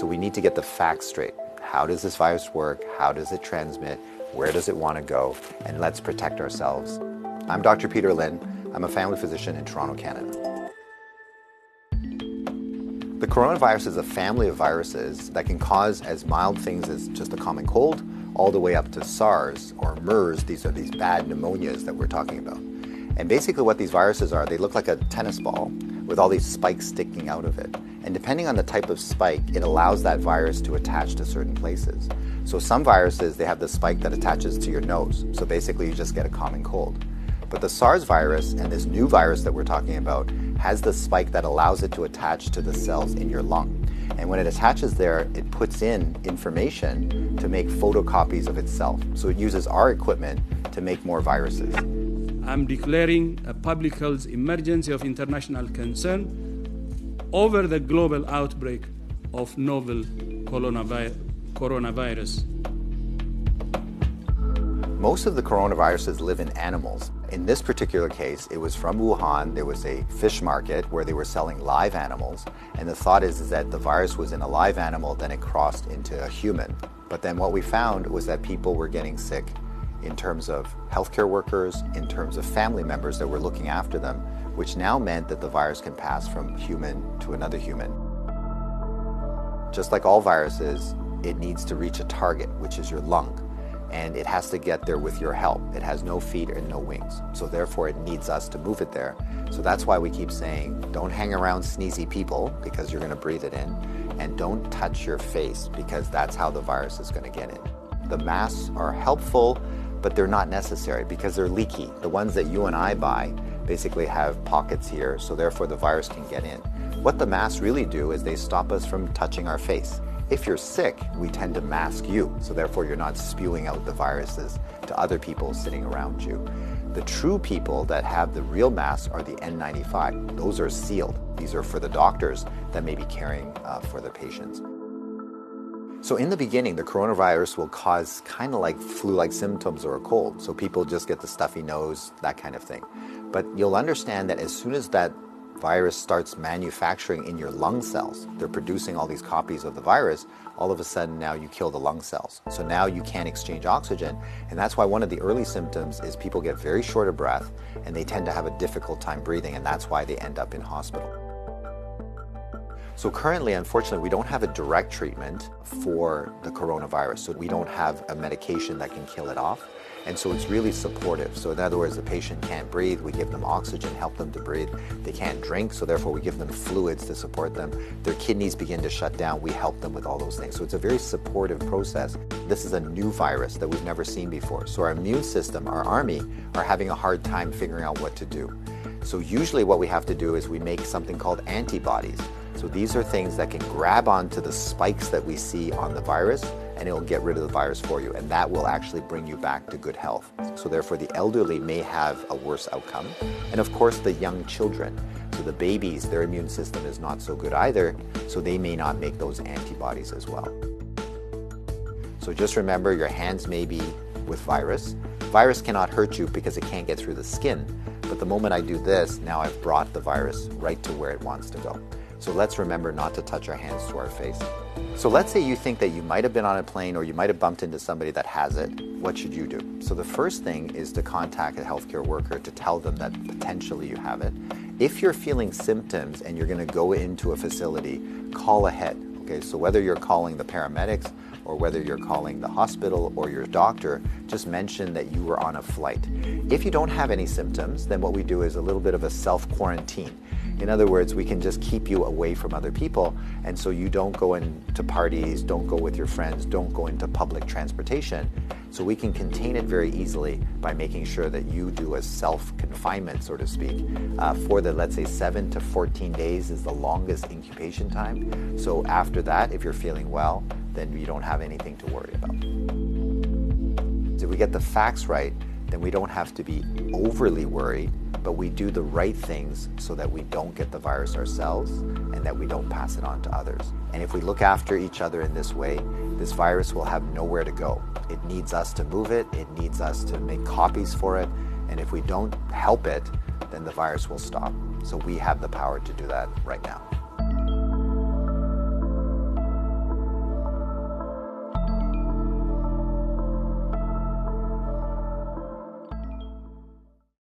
So we need to get the facts straight. How does this virus work? How does it transmit? Where does it want to go? And let's protect ourselves. I'm Dr. Peter Lin. I'm a family physician in Toronto, Canada. The coronavirus is a family of viruses that can cause as mild things as just a common cold, all the way up to SARS or MERS. These are these bad pneumonias that we're talking about. And basically what these viruses are, they look like a tennis ball with all these spikes sticking out of it. And depending on the type of spike, it allows that virus to attach to certain places. So some viruses, they have the spike that attaches to your nose. So basically you just get a common cold. But the SARS virus and this new virus that we're talking about has the spike that allows it to attach to the cells in your lung. And when it attaches there, it puts in information to make photocopies of itself. So it uses our equipment to make more viruses. I'm declaring a public health emergency of international concern over the global outbreak of novel coronavirus. Most of the coronaviruses live in animals. In this particular case, it was from Wuhan. There was a fish market where they were selling live animals. And the thought is that the virus was in a live animal, then it crossed into a human. But then what we found was that people were getting sick in terms of healthcare workers, in terms of family members that were looking after them, which now meant that the virus can pass from human to another human. Just like all viruses, it needs to reach a target, which is your lung. And it has to get there with your help. It has no feet and no wings. So therefore it needs us to move it there. So that's why we keep saying, don't hang around sneezy people because you're gonna breathe it in. And don't touch your face because that's how the virus is gonna get in. The masks are helpful, but they're not necessary because they're leaky. The ones that you and I buy basically have pockets here, so therefore the virus can get in. What the masks really do is they stop us from touching our face. If you're sick, we tend to mask you, so therefore you're not spewing out the viruses to other people sitting around you. The true people that have the real masks are the N95. Those are sealed. These are for the doctors that may be caring for their patients. So in the beginning, the coronavirus will cause kind of like flu-like symptoms or a cold. So people just get the stuffy nose, that kind of thing. But you'll understand that as soon as that virus starts manufacturing in your lung cells, they're producing all these copies of the virus, all of a sudden now you kill the lung cells. So now you can't exchange oxygen, and that's why one of the early symptoms is people get very short of breath and they tend to have a difficult time breathing, and that's why they end up in hospital. So currently, unfortunately, we don't have a direct treatment for the coronavirus. So we don't have a medication that can kill it off. And so it's really supportive. So in other words, the patient can't breathe, we give them oxygen, help them to breathe. They can't drink, so therefore we give them fluids to support them. Their kidneys begin to shut down, we help them with all those things. So it's a very supportive process. This is a new virus that we've never seen before. So our immune system, our army, are having a hard time figuring out what to do. So usually what we have to do is we make something called antibodies. So these are things that can grab onto the spikes that we see on the virus, and it will get rid of the virus for you, and that will actually bring you back to good health. So therefore the elderly may have a worse outcome, and of course the young children. So the babies, their immune system is not so good either, so they may not make those antibodies as well. So just remember, your hands may be with virus. Virus cannot hurt you because it can't get through the skin, but the moment I do this, now I've brought the virus right to where it wants to go. So let's remember not to touch our hands to our face. So let's say you think that you might have been on a plane or you might have bumped into somebody that has it. What should you do? So the first thing is to contact a healthcare worker to tell them that potentially you have it. If you're feeling symptoms and you're going to go into a facility, call ahead. Okay, so whether you're calling the paramedics or whether you're calling the hospital or your doctor, just mention that you were on a flight. If you don't have any symptoms, then what we do is a little bit of a self-quarantine. In other words, we can just keep you away from other people, and so you don't go into parties, don't go with your friends, don't go into public transportation. So we can contain it very easily by making sure that you do a self-confinement, so to speak, for the, let's say, 7 to 14 days is the longest incubation time. So after that, if you're feeling well, then you don't have anything to worry about. If we get the facts right, then we don't have to be overly worried, but we do the right things so that we don't get the virus ourselves and that we don't pass it on to others. And if we look after each other in this way, this virus will have nowhere to go. It needs us to move it, it needs us to make copies for it, and if we don't help it, then the virus will stop. So we have the power to do that right now.